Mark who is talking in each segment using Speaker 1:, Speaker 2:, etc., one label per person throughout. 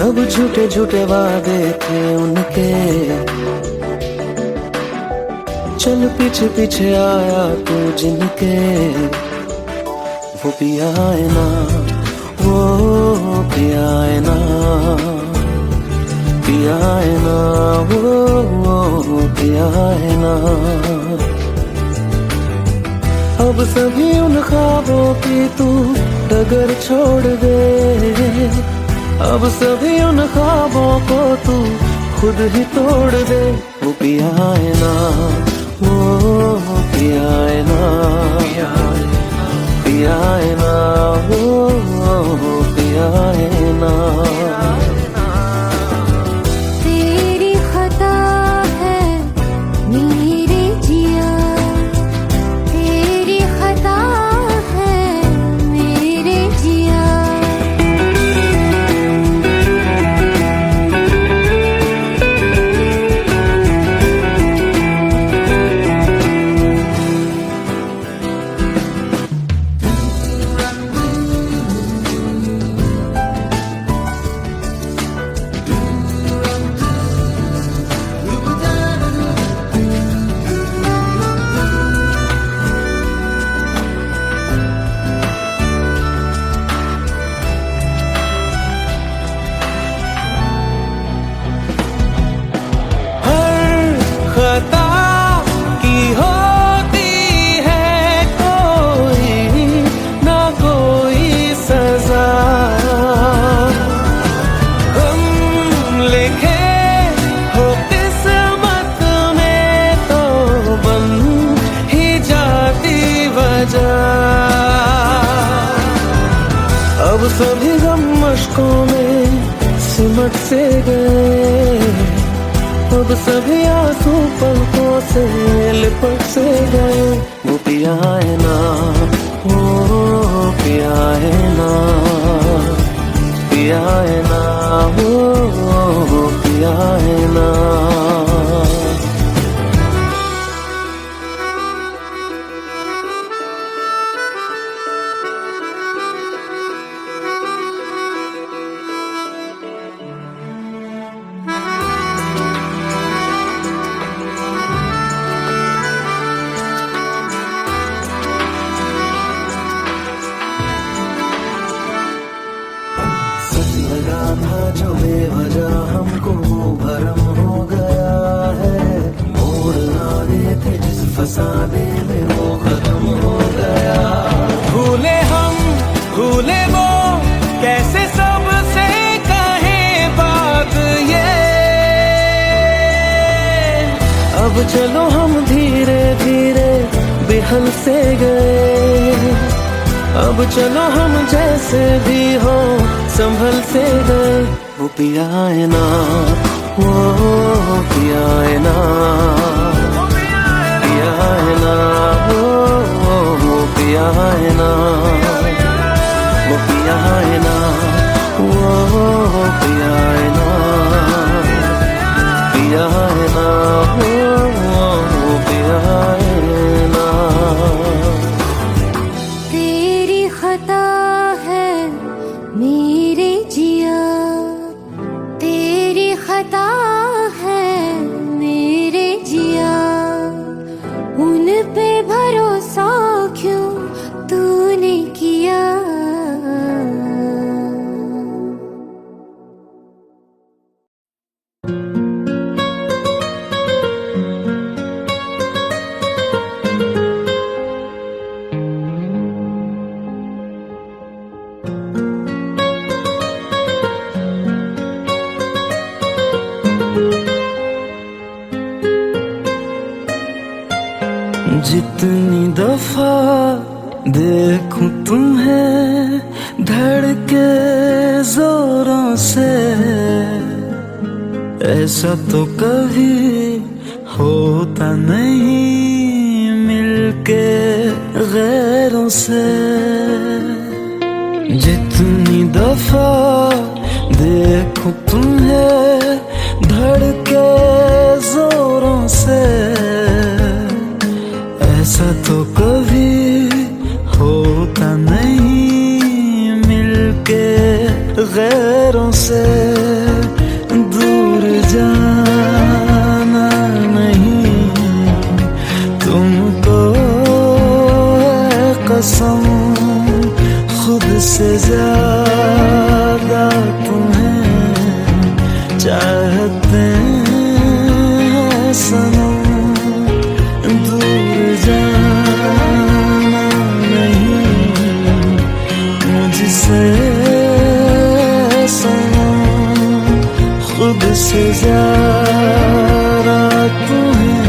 Speaker 1: सब झूठे झूठे वादे थे उनके, चल पीछे पीछे आया तू जिनके। वो पिया है ना, वो पिया है ना, पिया है ना, वो पिया है ना। अब सभी उन ख्वाबों की तू डगर छोड़ दे, अब सभी उन ख्वाबों को तू खुद ही तोड़ दे। वो पिया है ना, वो पिया है ना, पिया है ना, वो पिया है ना।
Speaker 2: तेरी खता है मेरे जिया, तेरी खता है मेरे जिया।
Speaker 1: खता की होती है कोई ना कोई सजा, हम लिखे हो किस्मत में तो बन ही जाती वजह। अब सभी गम मशकों में सिमट से गए, अब सभी आंसू पलकों से लिपट से गए। वो पिया है ना, वो पिया है ना, पिया है ना, वो पिया है ना। लगा था जो बेवजह हमको वो भरम हो गया है, मोड़ आगे थे जिस फसाने में वो खत्म हो गया। भूले हम भूले वो कैसे सबसे कहे बात ये, अब चलो हम धीरे धीरे बिहल से गए, अब चलो हम जैसे भी हो संभल से गए। वो पिया है ना, वो पिया है ना, पिया है ना, वो पिया है ना, वो पिया है ना, वो पिया है ना, पिया है ना, वो पिया है ना।
Speaker 2: तेरी खता है मेरे जिया, तेरी खता है मेरे जिया। उन पे भरोसा क्यों तूने किया।
Speaker 1: जितनी दफा देखूं तुम्हें धड़के जोरों से, ऐसा तो कभी होता नहीं मिलके गैरों से। जितनी दफा देखूं तुम्हें धड़के जोरों से, ऐसा तो कभी होता नहीं मिलके गैरों से। दूर जाना नहीं, तुमको है कसम खुद से ज्यादा तुम्हें चाहते हैं सनम। दूर जाना नहीं मुझसे सनम, खुद से ज्यादा तुम्हें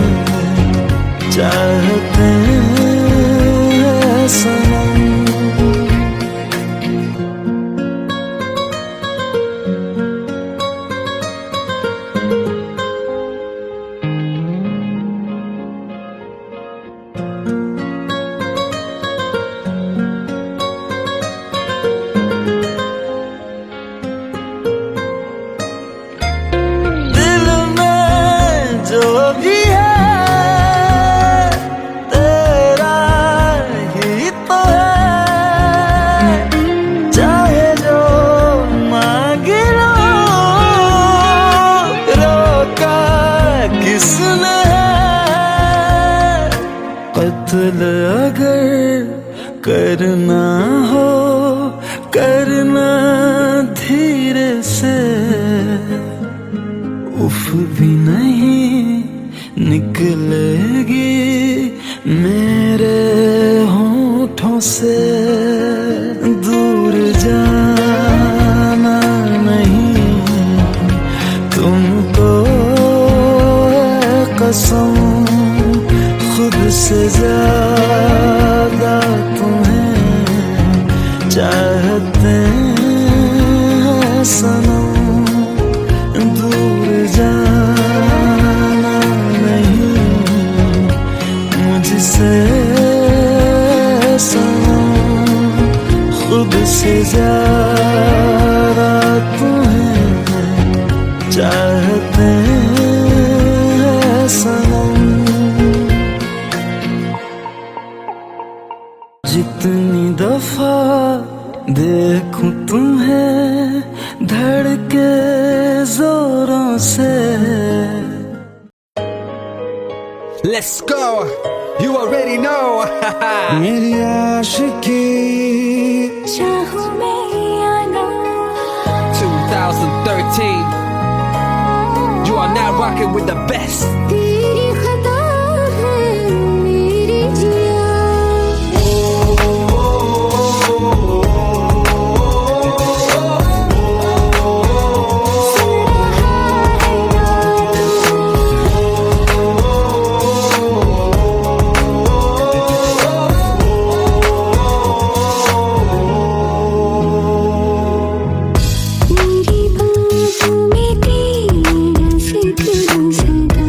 Speaker 1: चाहते हैं सनम। दिल में जो भी है तेरा ही तो है, चाहे जो मांग लो, रोका किसने है। कत्ल अगर करना हो करना धीरे से, उफ भी नहीं निकलेगी मेरे होठों से। दूर जाना नहीं, तुमको है कसम खुद से ज्यादा तुम्हें चाहते हैं सनम। दूर जाना नहीं मुझसे सनम, खुद से ज्यादा तुम्हें चाहते हैं सनम। जितनी दफा देखूं तुम्हें धड़के जोरों से।
Speaker 3: Let's go, you already know.
Speaker 1: मेरी आशिकी
Speaker 2: चाहूं मैं या ना,
Speaker 3: 2013, you are now rocking with the best.
Speaker 2: तेरी खता है मेरी जिया। मेरी बाहों में तेरा जिक्र सदा,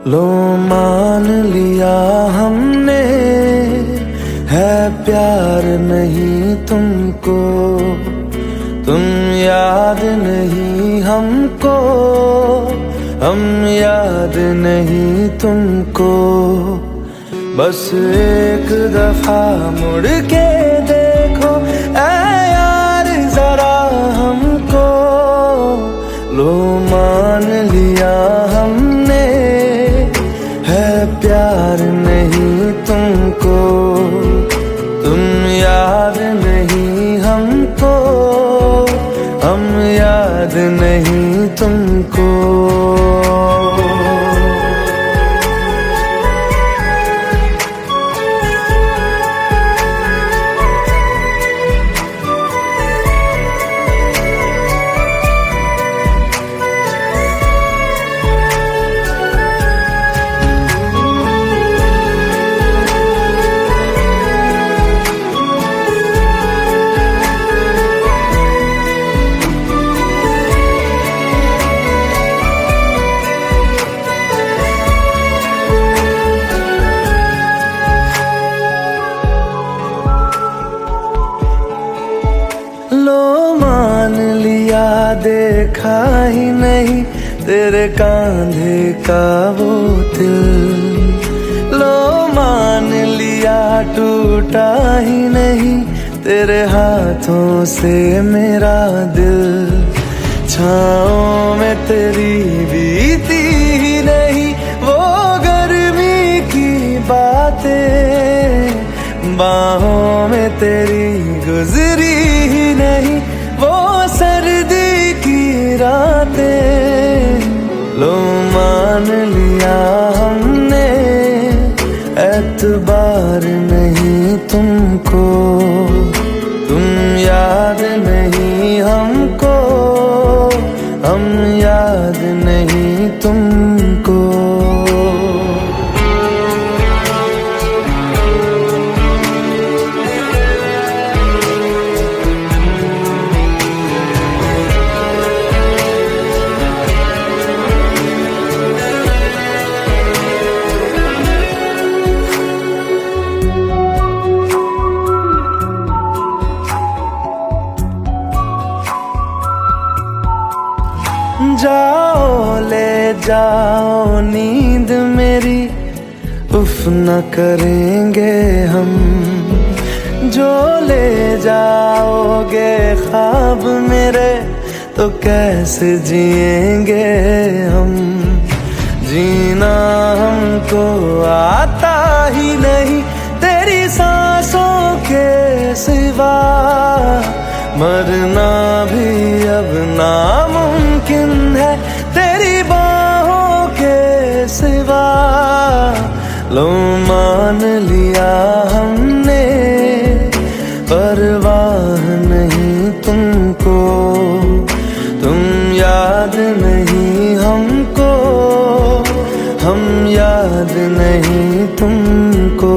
Speaker 1: लो मान लिया हमने, है प्यार नहीं तुमको, तुम याद नहीं हमको, हम याद नहीं तुमको। बस एक दफा मुड़ के देखो ऐ यार जरा हमको, लो मान लिया हमने, है प्यार नहीं तुमको, तुम याद नहीं हमको, हम याद नहीं तुमको। लो मान लिया देखा ही नहीं तेरे कांधे का वो दिल, लो मान लिया टूटा ही नहीं तेरे हाथों से मेरा दिल। छाँव में तेरी बीती ही नहीं वो गर्मी की बातें, बाहों में तेरी गुजरी ही नहीं वो सर्दी की रातें। लो मान लिया हमने, एतबार नहीं तुमको, तुम याद नहीं हमको, हम याद नहीं तुमको। जाओ ले जाओ नींद मेरी, उफ न करेंगे हम, जो ले जाओगे ख्वाब मेरे तो कैसे जिएंगे हम। जीना हमको आता ही नहीं तेरी सांसों के सिवा, मरना भी अब नामुमकिन है तेरी बाहों के सिवा। लो मान लिया हमने, परवाह नहीं तुमको, तुम याद नहीं हमको, हम याद नहीं तुमको।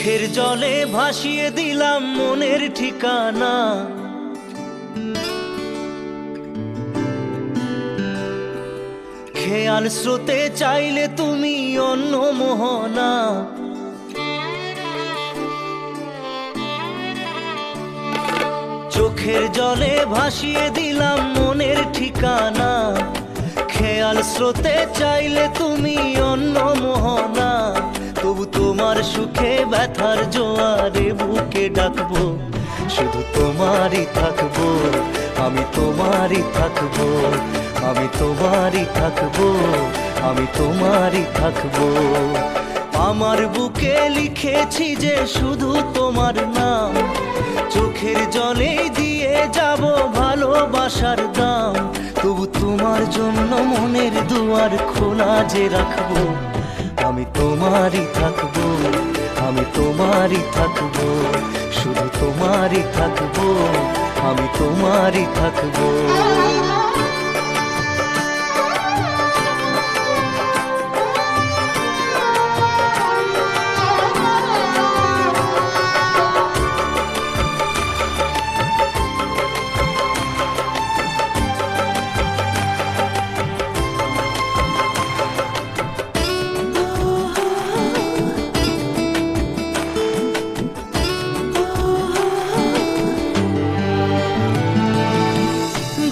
Speaker 1: চোখের জলে ভাসিয়ে দিলাম মনের ঠিকানা, খেয়াল স্রোতে চাইলে তুমি অন্য মোহনা। চোখের জলে ভাসিয়ে দিলাম মনের ঠিকানা, খেয়াল স্রোতে চাইলে তুমি অন্য মোহনা। তবু তোমার সুখে ব্যথার জোয়ারে বুকে ডাকবো, শুধু তোমারই থাকবো, আমি তোমারই থাকবো, আমি তোমারই থাকবো, আমি তোমারই থাকবো। আমার বুকে লিখেছি যে শুধু তোমার নাম, চোখের জলে দিয়ে যাব ভালোবাসার দাম। তবু তোমার জন্য মনের দুয়ার খোলা যে রাখবো, আমি তোমারই থাকবো, আমি তোমারই থাকবো, শুধু তোমারই থাকবো, আমি তোমারই থাকবো।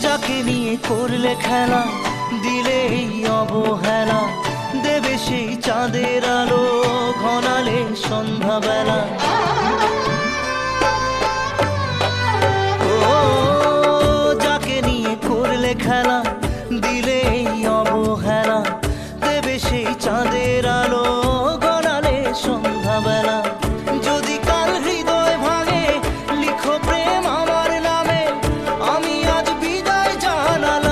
Speaker 1: যাকে নিয়ে করলে খেলা, দিলে এই অবহেলা, দেবে সেই চাঁদের আলো ঘনালে সন্ধ্যাবেলা। ও যাকে নিয়ে করলে খেলা, দিলে এই অবহেলা, দেবে সেই চাঁদের আলো ঘনালে সন্ধ্যাবেলা। যদি কাল হৃদয় ভাঙে লিখো প্রেম আমার নামে, আমি আজ বিদায় জানালাম।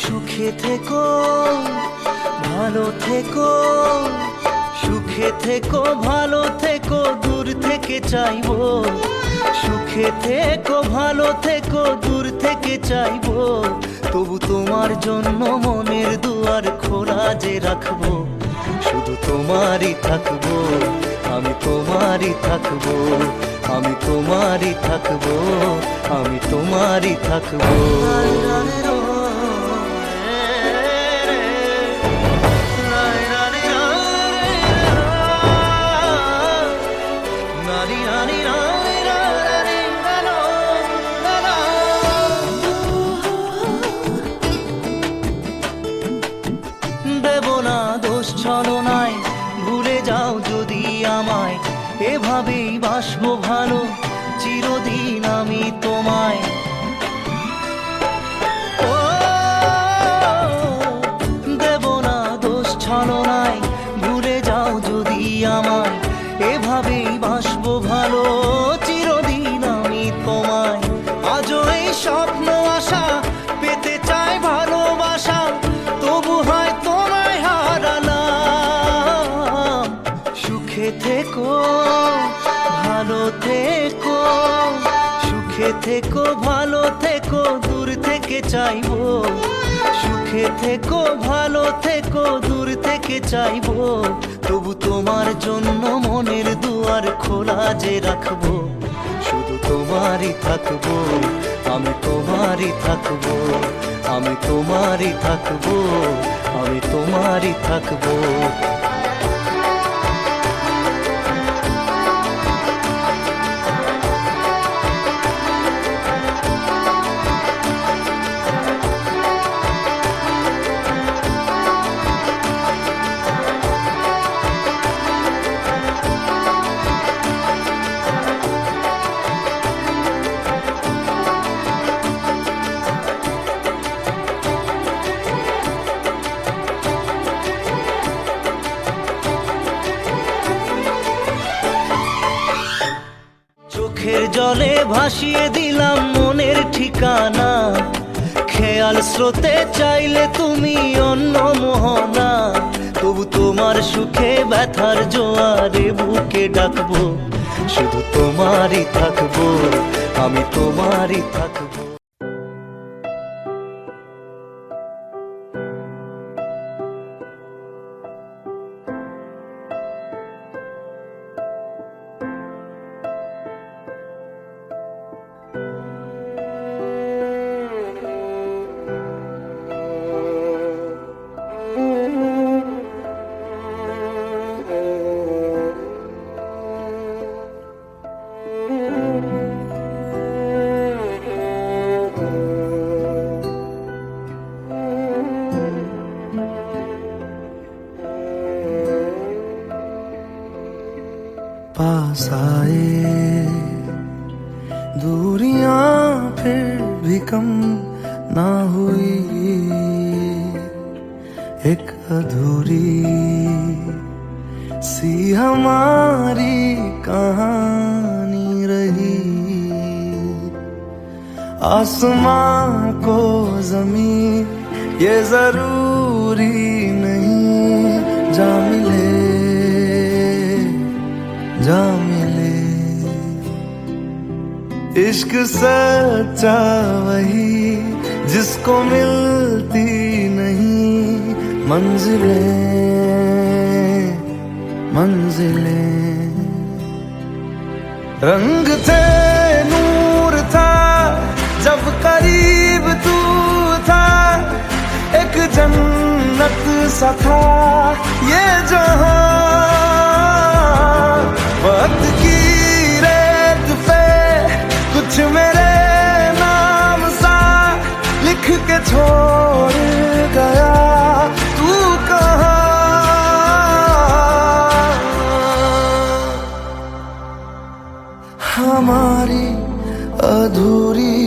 Speaker 1: সুখে থেকো, ভালো থেকো, সুখে থেকো, ভালো থেকো, দূর থেকে চাইবো। সুখে থেকো, ভালো থেকো, দূর থেকে চাইবো। তবু তোমার জন্য মনের দুয়ার খোলা যে রাখবো, শুধু তোমারই থাকবো, আমি তোমারই থাকবো, আমি তোমারই থাকবো, আমি তোমারই থাকবো। দেব না দোষ ছলনায়, ভুলে যাও যদি আমায়, এভাবেই বাসবো ভালো চিরদিন আমি তোমায়। ও দেব না দোষ ছলনায়, ভুলে যাও যদি আমায়, এভাবেই বাসবো ভালো চিরদিন আমি তোমায়। আজও এই স্বপ্ন আশা পেতে চাই ভালোবাসা, তবু হয় তোমায় হারালাম। সুখে থেকো, ভালো থেকো, সুখে থেকো, ভালো থেকো, দূর থেকে চাইবো। সুখে থেকো, ভালো থেকো, দূর থেকে চাইবো। তবু তোমার জন্য মনের দুয়ার খোলা যে রাখবো, শুধু তোমারই থাকবো, আমি তোমারই থাকবো, আমি তোমারই থাকবো, আমি তোমারই থাকবো। চোখের জলে ভাসিয়ে দিলাম মনের ঠিকানা, খেয়াল স্রোতে চাইলে তুমি অন্য মোহনা। তবু তোমার সুখে ব্যথার জোয়ারে বুকে ডাকবো, শুধু তোমারই থাকবো, আমি তোমারই থাকবো। पास आए, दूरियां फिर भी कम ना हुई, एक अधूरी सी हमारी कहानी रही। आसमां को जमीन ये जरूरी नहीं, जा मिले जा मिले। इश्क सच्चा वही जिसको मिलती नहीं मंजिलें मंजिलें। रंग थे नूर था जब करीब तू था, एक जन्नत सा था ये जहां। वक्त की रेत पे कुछ मेरे नाम सा लिख के छोड़ गया, तू कहाँ। हमारी अधूरी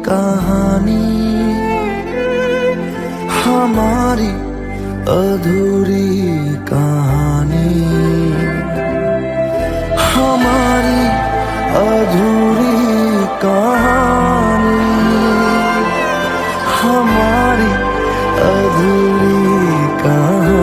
Speaker 1: कहानी, हमारी अधूरी कहानी, हमारी अधूरी कहानी, हमारी अधूरी कहानी।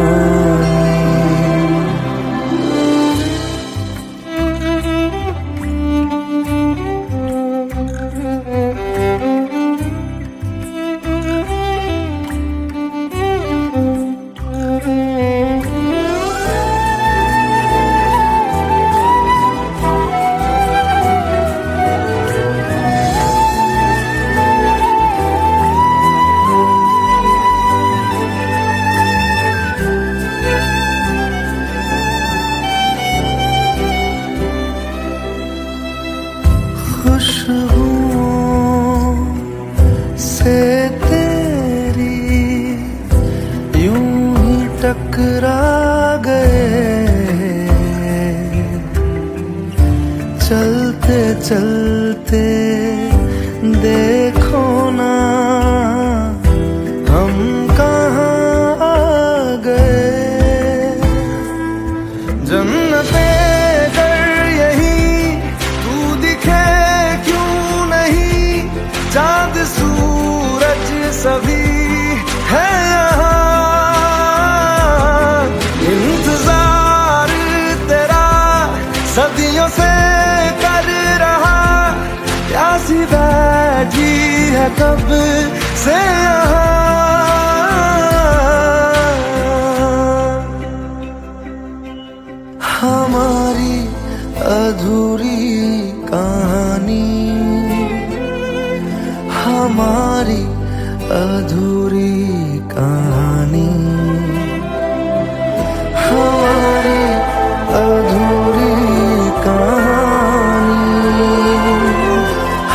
Speaker 1: खुशबुओं से तेरी यूं ही टकरा गए, चलते चलते देखो ना हम कहाँ आ गए। जन्नते चांद सूरज सभी है यहाँ, इंतजार तेरा सदियों से कर रहा, प्यासी बैठी है कब से यहाँ। हमारी अधूरी कहानी, हमारी अधूरी कहानी, हमारी अधूरी कहानी,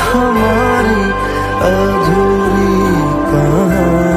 Speaker 1: हमारी अधूरी कहानी।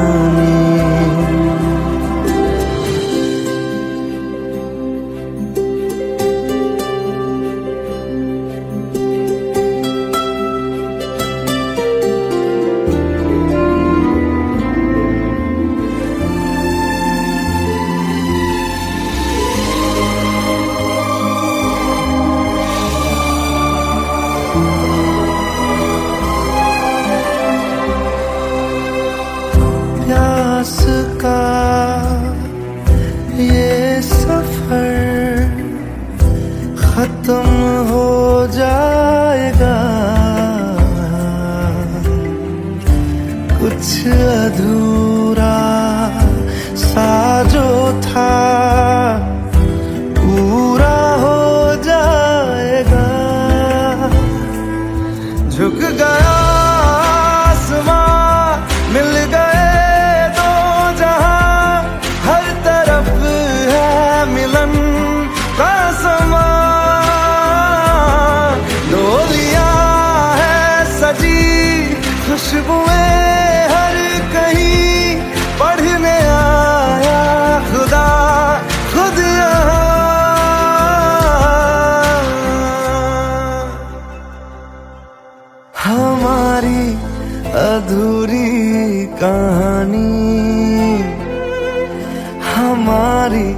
Speaker 1: हमारी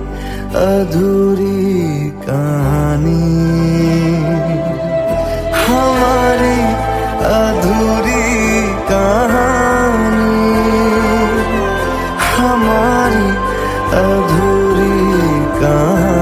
Speaker 1: अधूरी कहानी, हमारी अधूरी कहानी, हमारी अधूरी कहानी।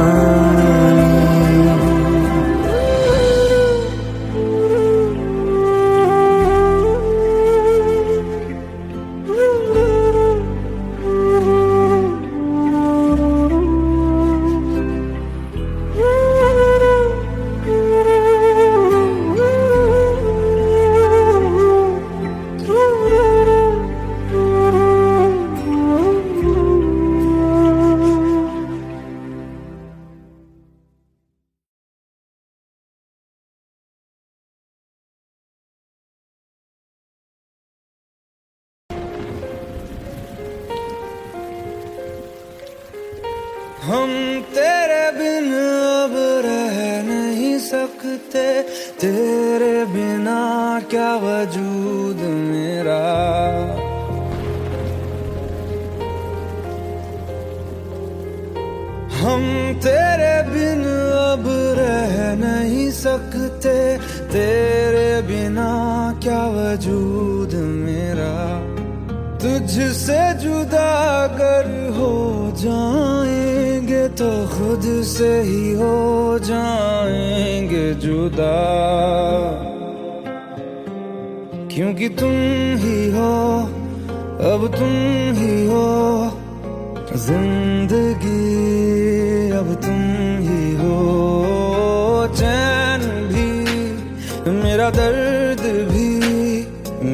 Speaker 1: हम तेरे बिन अब रह नहीं सकते, तेरे बिना क्या वजूद मेरा। हम तेरे बिन अब रह नहीं सकते, तेरे बिना क्या वजूद मेरा। तुझसे जुदा अगर हो जाएंगे तो खुद से ही हो जाएंगे जुदा, क्योंकि तुम ही हो, अब तुम ही हो जिंदगी, अब तुम ही हो। चैन भी मेरा दर्द भी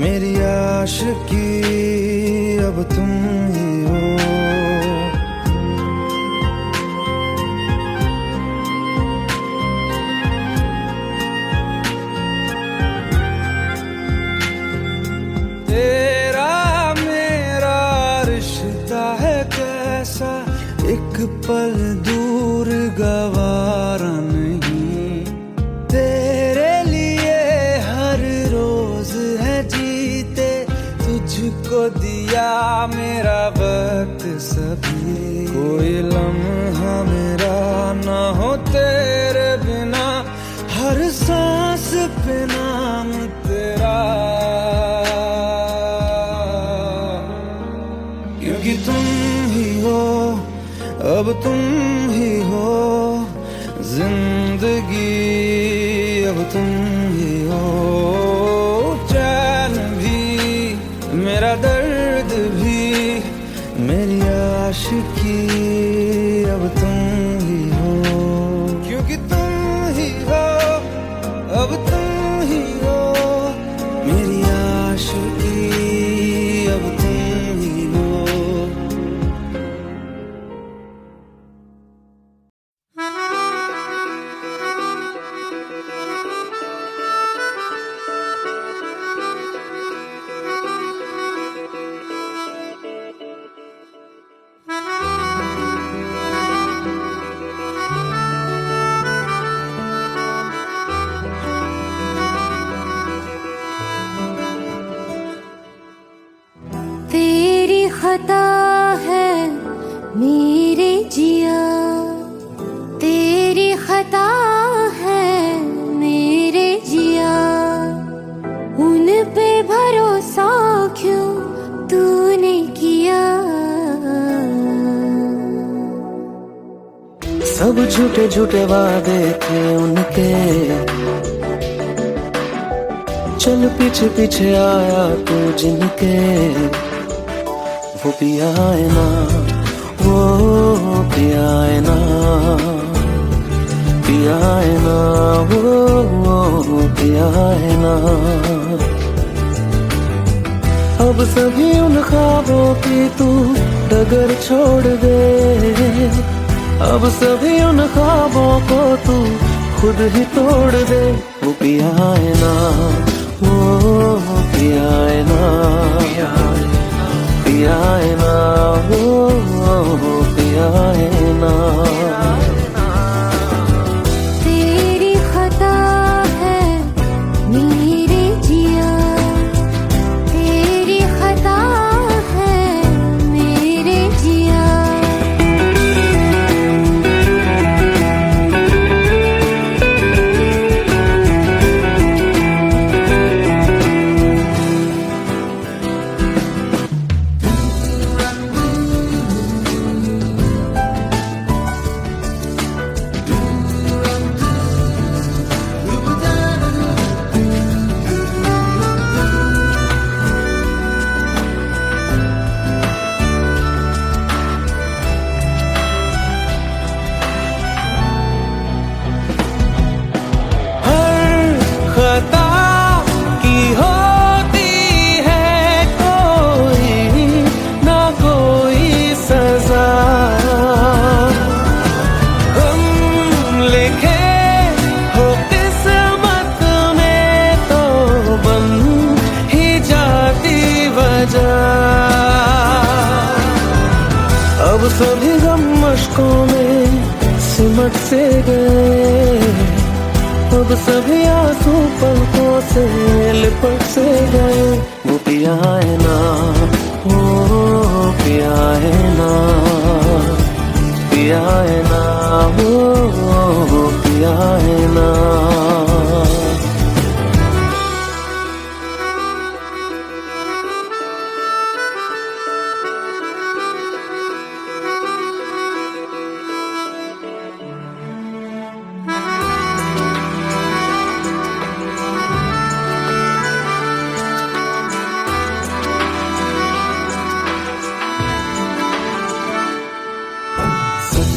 Speaker 1: मेरी आशिकी, अब तुम ही हो। तेरा मेरा रिश्ता है कैसा, एक पल दूर गवारा नहीं। तेरे लिए हर रोज है जीते, तुझको दिया मेरा वक्त सभी। कोई लम्हा मेरा ना हो तेरे बिना, हर सांस पे नाम तेरा, क्योंकि तुम ही हो, अब तुम ही हो जिंदगी, अब तुम ही हो। चैन भी मेरा दर्द भी मेरी आशिकी, अब तुम ही हो, क्योंकि तुम ही हो, अब तुम ही हो मेरी आशिकी, अब तुम ही हो।
Speaker 2: तेरी खता है मेरे जिया, तेरी खता है मेरे जिया। उन पे भरोसा क्यों तूने किया।
Speaker 1: सब झूठे झूठे वादे थे उनके, चल पीछे पीछे आया तू जिनके। वो पिया है ना, वो पिया है ना, पिया है ना, वो पिया है ना। अब सभी उन ख्वाबों की तू डगर छोड़ दे, अब सभी उन ख्वाबों को तू खुद ही तोड़ दे। वो पिया है ना, वो पिया है ना, पिया है ना, वो पिया है ना।
Speaker 2: तेरी खता है मेरे जिया, तेरी खता है मेरे जिया।
Speaker 1: हम मशकों में सिमट से गए, अब सभी आंसू पलकों से लिपट से गए। वो पिया है ना, वो पिया है ना, पिया है ना, वो पिया है ना।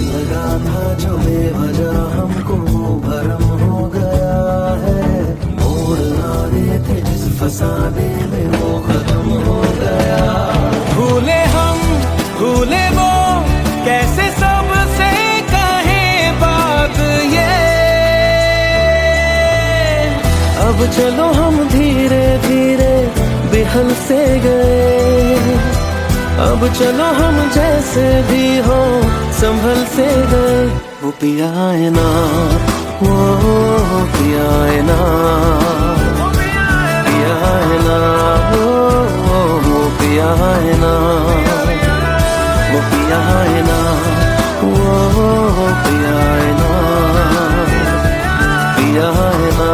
Speaker 1: लगा था जो बेवजह हमको वो भरम हो गया है, मोड़ ना रहे थे जिस फसाने में वो खत्म हो गया।
Speaker 4: भूले हम भूले वो, कैसे सबसे कहें बात ये।
Speaker 1: अब चलो हम धीरे धीरे बिहल से गए, अब चलो हम जैसे भी हो संभल से गए। वो पिया है ना, वो पिया है ना, पिया है ना, वो पिया है ना, वो पिया है ना, वो पिया है ना, पिया है ना,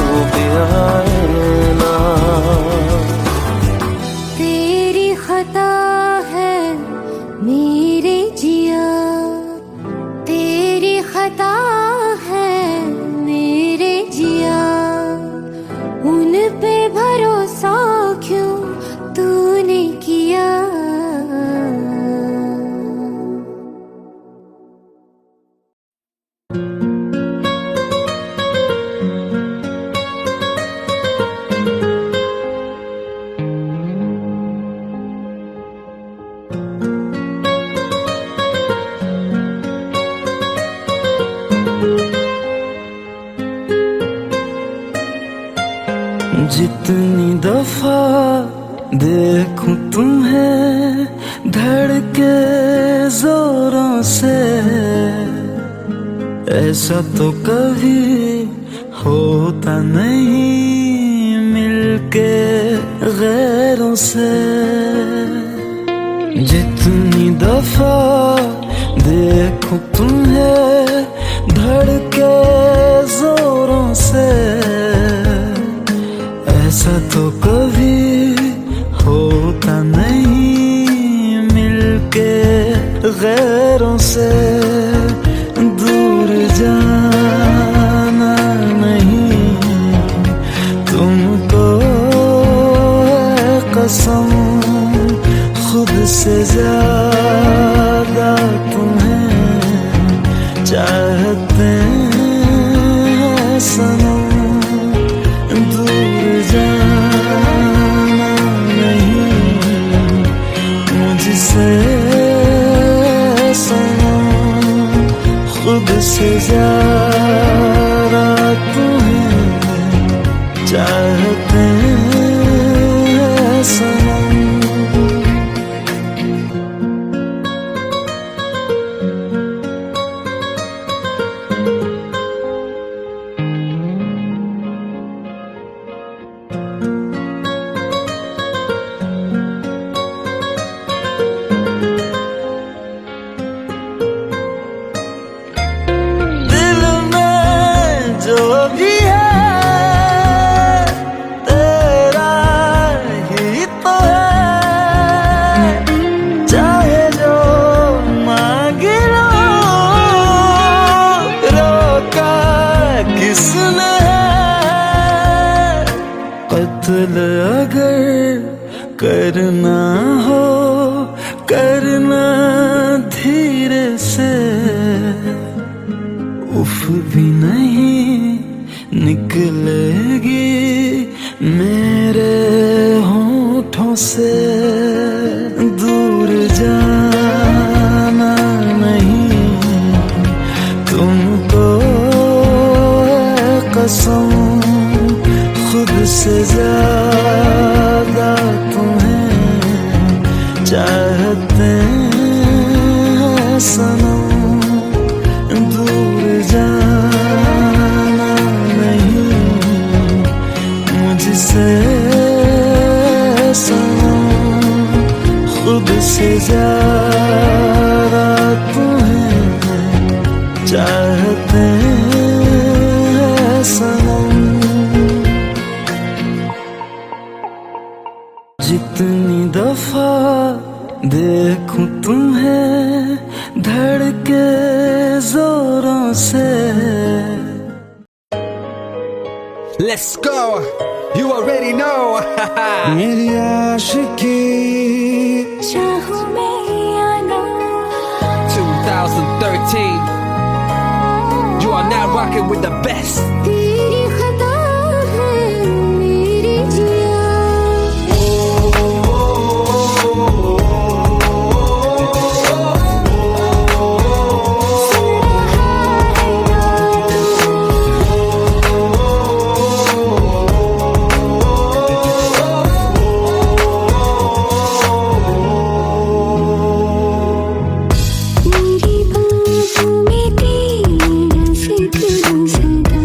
Speaker 1: वो पिया है ना।
Speaker 2: तेरी खता है मेरे जिया, तेरी खता है मेरे जिया, उन पे भरोसा क्यों तूने किया।
Speaker 1: जितनी दफा देखूं तुम्हें धड़के जोरों से, ऐसा तो कभी होता नहीं मिलके गैरों से। जितनी दफा देखूं तुम्हें धड़के जोरों से, ऐसा तो कभी होता नहीं मिलके गैरों से। दूर जाना नहीं तुमको है कसम, खुद से ज्यादा तुम्हें चाहते हैं सनम। दूर जाना नहीं मुझसे सनम, खुद से ज्यादा तुम्हें चाहते हैं सनम। कत्ल अगर करना हो करना धीरे से, उफ भी नहीं निकलेगी मेरे होठों से। दूर जाना नहीं तुमको है कसम, खुद से ज्यादा तुम्हें चाहते हैं
Speaker 3: Let's go. You already know.
Speaker 4: मेरी आशिकी
Speaker 2: चाहूं मैं या ना
Speaker 3: 2013. You are now rocking with the best.
Speaker 2: तेरी खता है मेरी जिया मेरी बाहों में तेरा जिक्र सदा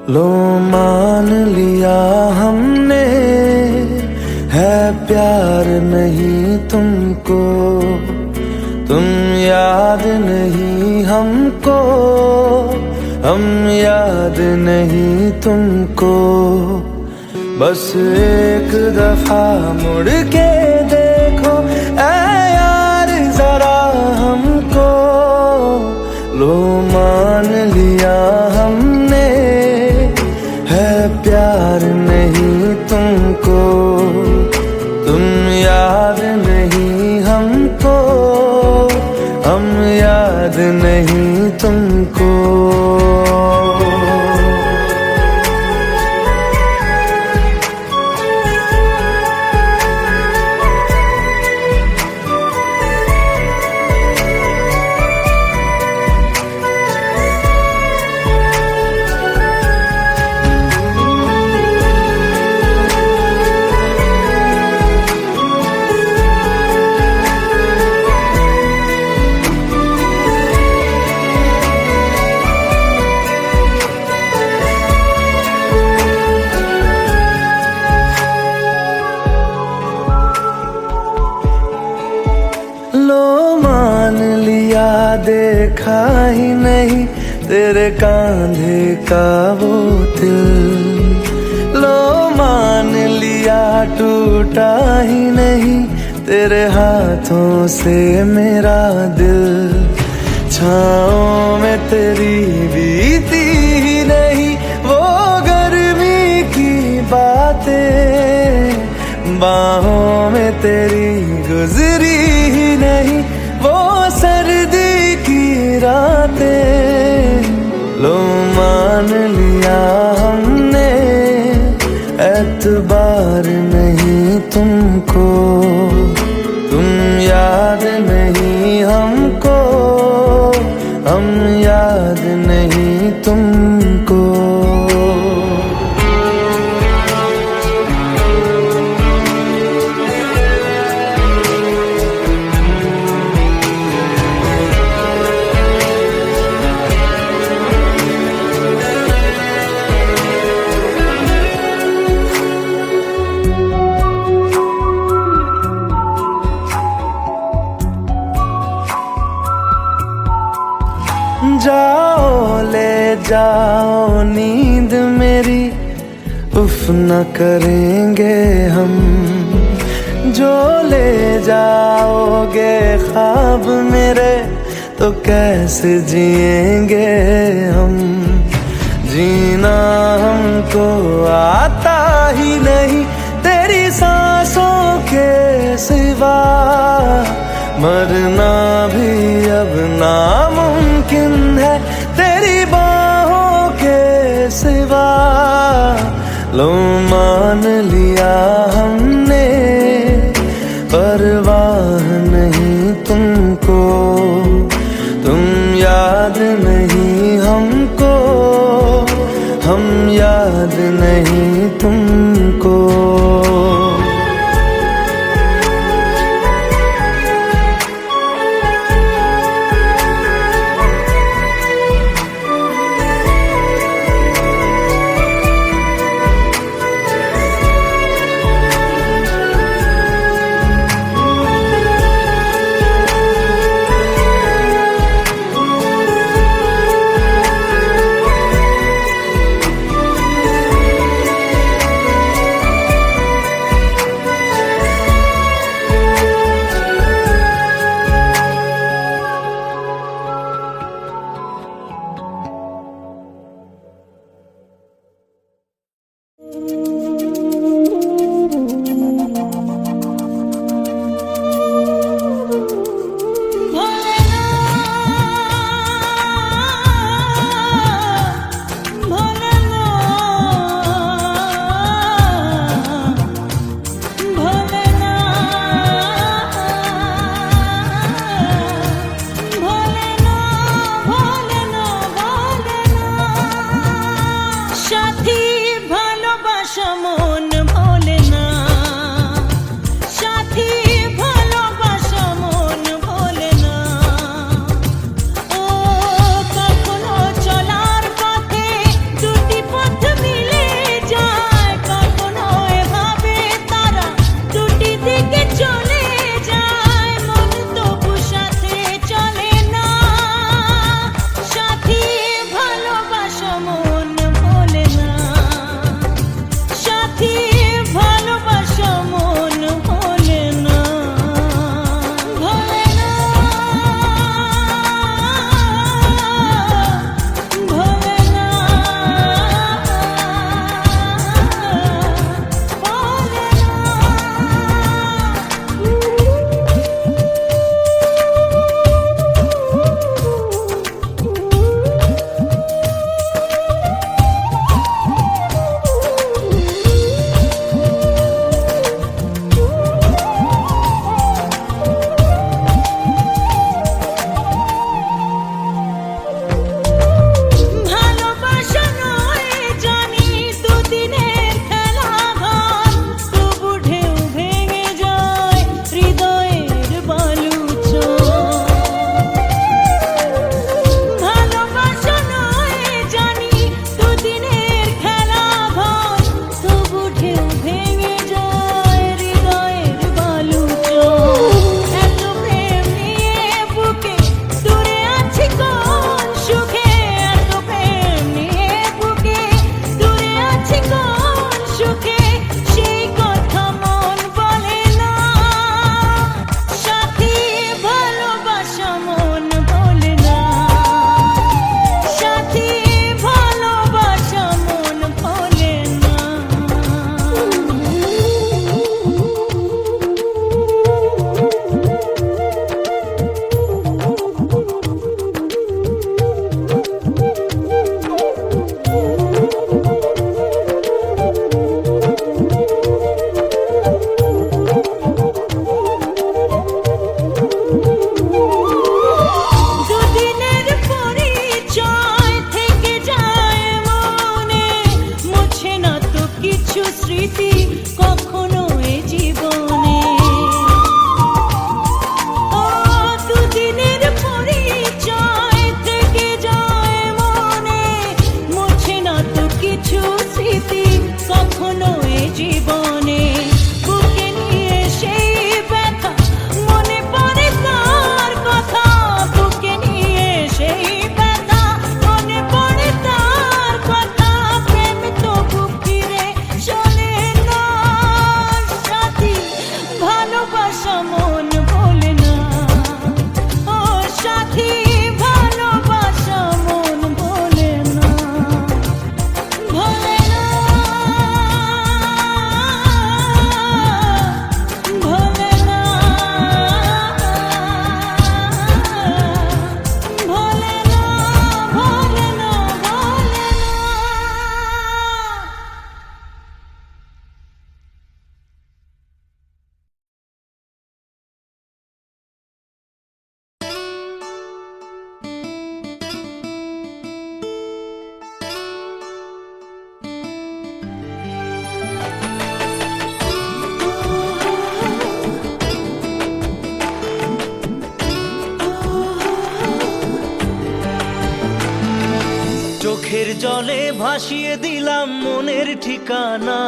Speaker 1: लो मान लिया हमने, है प्यार नहीं तुमको, तुम याद नहीं हमको, हम याद नहीं तुमको। बस एक दफा मुड़ के देखो ऐ यार जरा हमको, लो मान लिया हमने, है प्यार नहीं तुमको, तुम याद नहीं हमको, हम याद नहीं तुमको। लो मान लिया देखा ही नहीं तेरे कांधे का वो दिल, लो मान लिया टूटा ही नहीं तेरे हाथों से मेरा दिल। छाँव में तेरी बीती ही नहीं वो गर्मी की बातें, बाहों में तेरी गुजरी ही नहीं वो सर्दी की रातें। लो मान लिया हमने, एतबार नहीं तुमको, तुम याद नहीं हमको, हम याद नहीं तुमको। जाओ ले जाओ नींद मेरी, उफ न करेंगे हम, जो ले जाओगे ख्वाब मेरे तो कैसे जिएंगे हम। जीना हमको आता ही नहीं तेरी सांसों के सिवा, मरना भी अब नामुमकिन है तेरी बाहों के सिवा। लो मान लिया हमने, परवाह नहीं तुमको, तुम याद नहीं हमको, हम याद नहीं तुमको। চোখের জলে ভাসিয়ে দিলাম মনের ঠিকানা,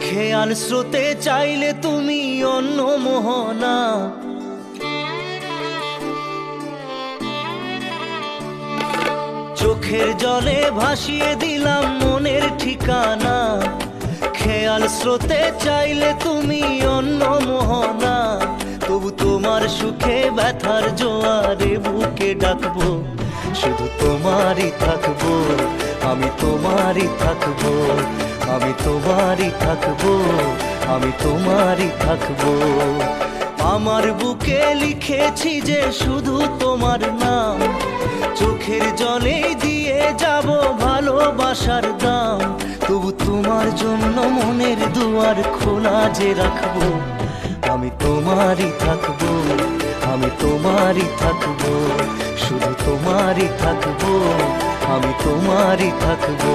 Speaker 1: খেয়াল স্রোতে চাইলে তুমি অন্য মোহনা। চোখের জলে ভাসিয়ে দিলাম মনের ঠিকানা, খেয়াল স্রোতে চাইলে তুমি অন্য মোহনা। তবু তোমার সুখে ব্যথার জোয়ারে বুকে ডাকবো, শুধু তোমারই থাকবো, আমি তোমারই থাকবো, আমি তোমারই থাকবো, আমি তোমারই থাকবো। আমার বুকে লিখেছি যে শুধু তোমার নাম, চোখের জলে দিয়ে যাব ভালোবাসার দাম। তবু তোমার জন্য মনের দুয়ার খোলা যে রাখবো, আমি তোমারই থাকবো, আমি তোমারই থাকবো, শুধু তোমারই থাকবো, আমি তোমারই থাকবো।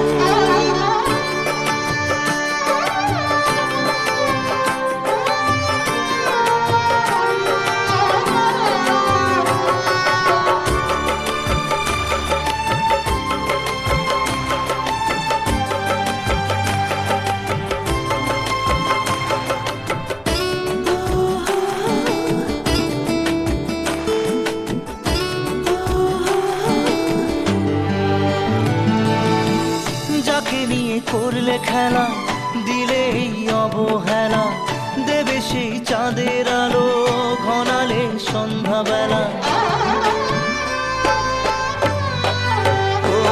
Speaker 1: যাকে নিয়ে করলে খেলা, দিলে এই অবহেলা, দেবে সেই চাঁদের আলো ঘনালে সন্ধ্যাবেলা।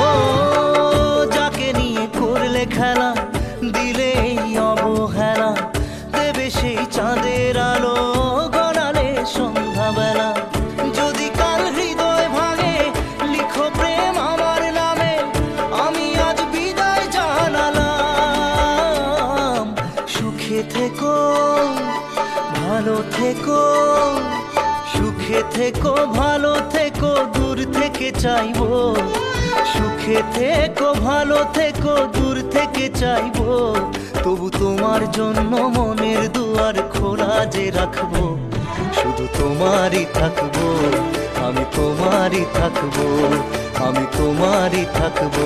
Speaker 1: ও যাকে নিয়ে করলে খেলা, দিলে এই অবহেলা, দেবে সেই চাঁদের আলো ঘনালে সন্ধ্যাবেলা। যদি কাল হৃদয় ভাঙে লিখো প্রেম আমার নামে, আমি আজ বিদায় জানালাম। সুখে থেকো, ভালো থেকো, সুখে থেকো, ভালো থেকো, দূর থেকে চাইবো। সুখে থেকো, ভালো থেকো, দূর থেকে চাইবো। তবু তোমার জন্য মনের দুয়ার খোলা যে রাখবো, শুধু তোমারই থাকবো, আমি তোমারই থাকবো, আমি তোমারই থাকবো,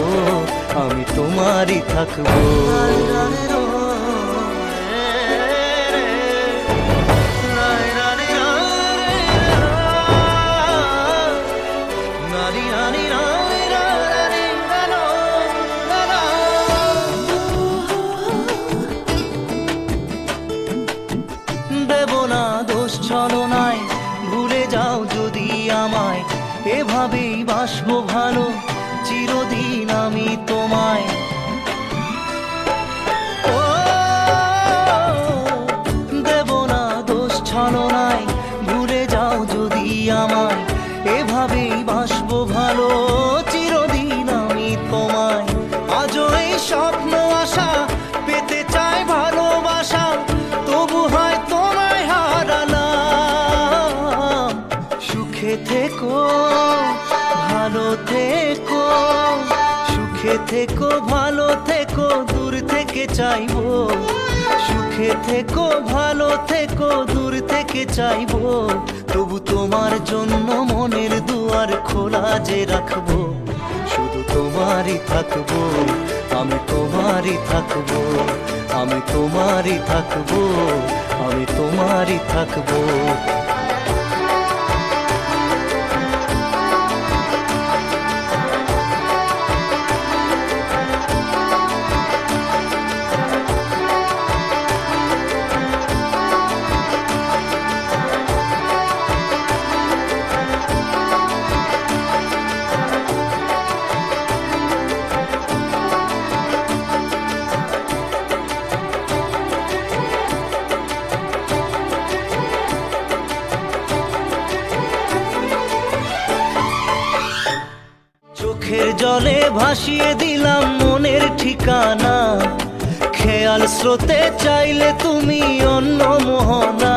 Speaker 1: আমি তোমারই থাকবো। দেব না দোষ ছলনায়, ভুলে যাও যদি আমায়, এভাবেই বাসবো ভালো চিরদিন আমি তোমায়। ও দেব না দোষ ছলনায়, ভুলে যাও যদি আমায়, এভাবেই বাসবো ভালো চিরদিন আমি তোমায়। আজও এই স্বপ্ন আশা পেতে চাই ভালোবাসা, তবু হয় তোমায় হারালাম। সুখে থেকো, ভালো থেকো, সুখে থেকো, ভালো থেকো, দূর থেকে চাইবো। সুখে থেকো, ভালো থেকো, দূর থেকে চাইবো। তবু তোমার জন্য মনের দুয়ার খোলা যে রাখবো, শুধু তোমারই থাকবো, আমি তোমারই থাকবো, আমি তোমারই থাকবো, আমি তোমারই থাকবো। চোখের জলে ভাসিয়ে দিলাম মনের ঠিকানা, খেয়াল স্রোতে চাইলে তুমি অন্য মোহনা।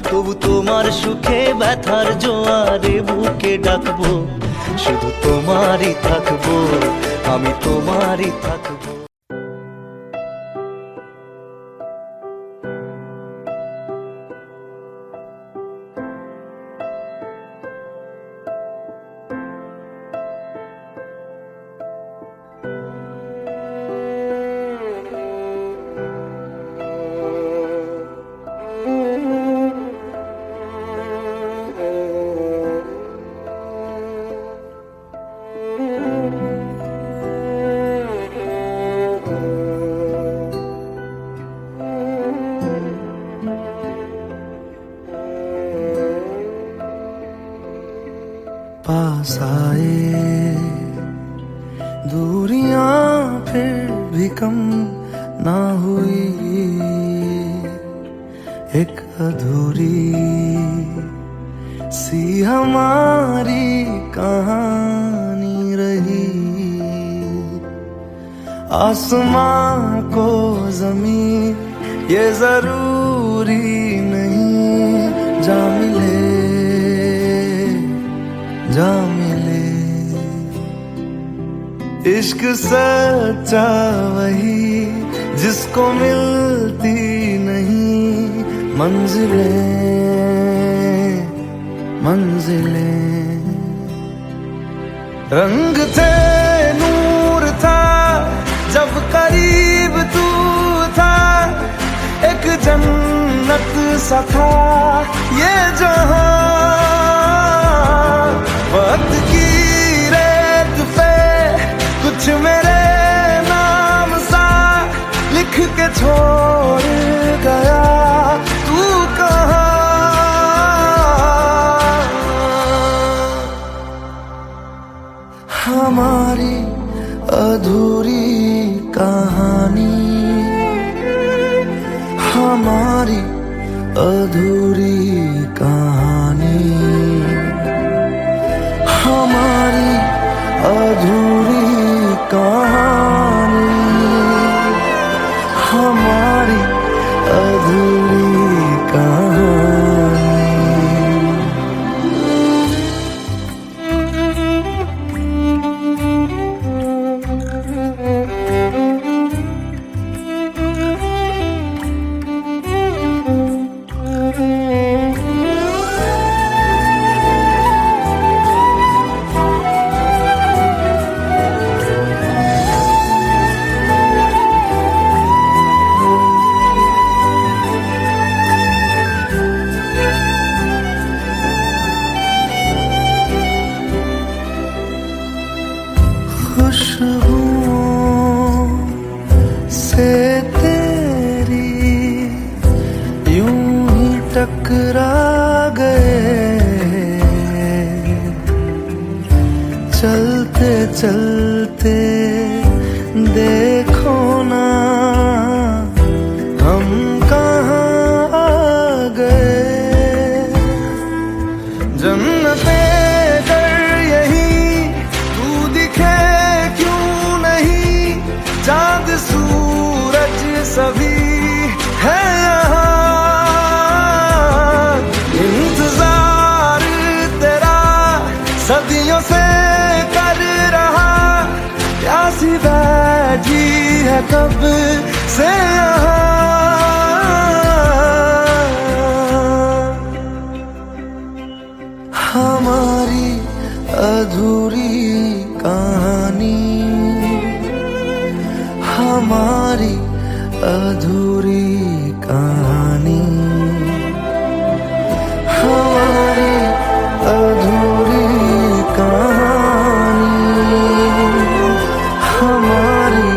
Speaker 1: তবু তোমার সুখে ব্যথার জোয়ারে বুকে ডাকবো, শুধু তোমারই থাকবো, আমি তোমারই থাকবো। पास आए, दूरियां फिर भी कम ना हुई, एक अधूरी सी हमारी कहानी रही। आसमां को जमीन ये जरूरी नहीं, जा मिले जा मिले। इश्क सच्चा वही जिसको मिलती नहीं मंजिलें मंजिलें। रंग थे नूर था जब करीब तू था, एक जन्नत सा था ये जहां। वक्त की रेत पे कुछ मेरे नाम सा लिख के छोड़ गया, तू कहाँ? हमारी अधूरी कहानी, हमारी अधूरी कहानी, हमारी अधूरी कहानी, हमारी अधूरी कहानी। खुशबुओं से तेरी यूं ही टकरा गए, चलते चलते देखो ना हम कहाँ आ गए। जन्नते चांद सूरज सभी है यहाँ, इंतजार तेरा सदियों से कर रहा, प्यासी बैठी है कब से यहाँ। हमारी अधूरी कहानी, हमारी अधूरी कहानी, हमारी अधूरी कहानी, हमारी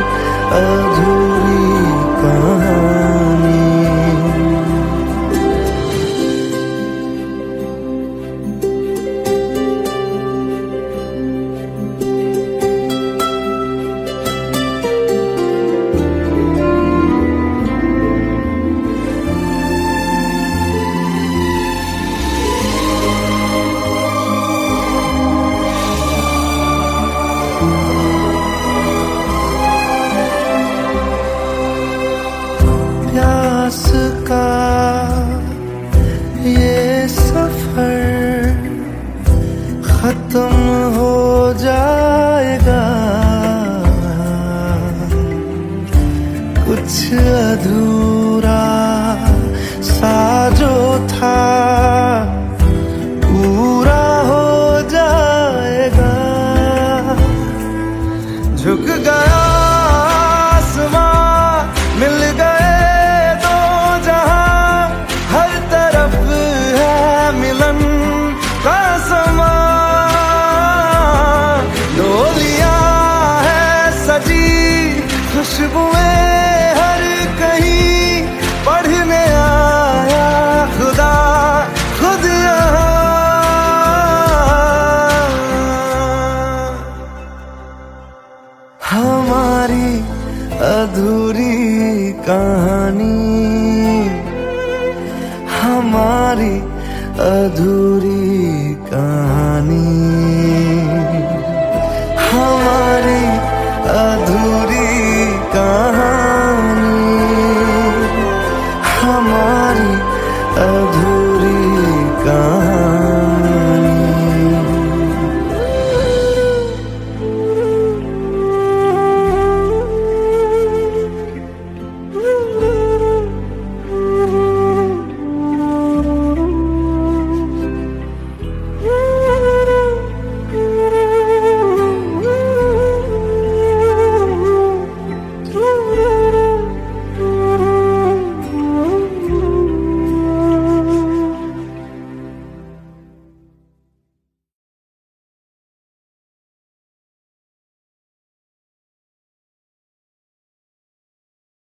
Speaker 1: अधूरी कहानी। अधूरी कहानी, हमारी अधूरी कहानी, हमारी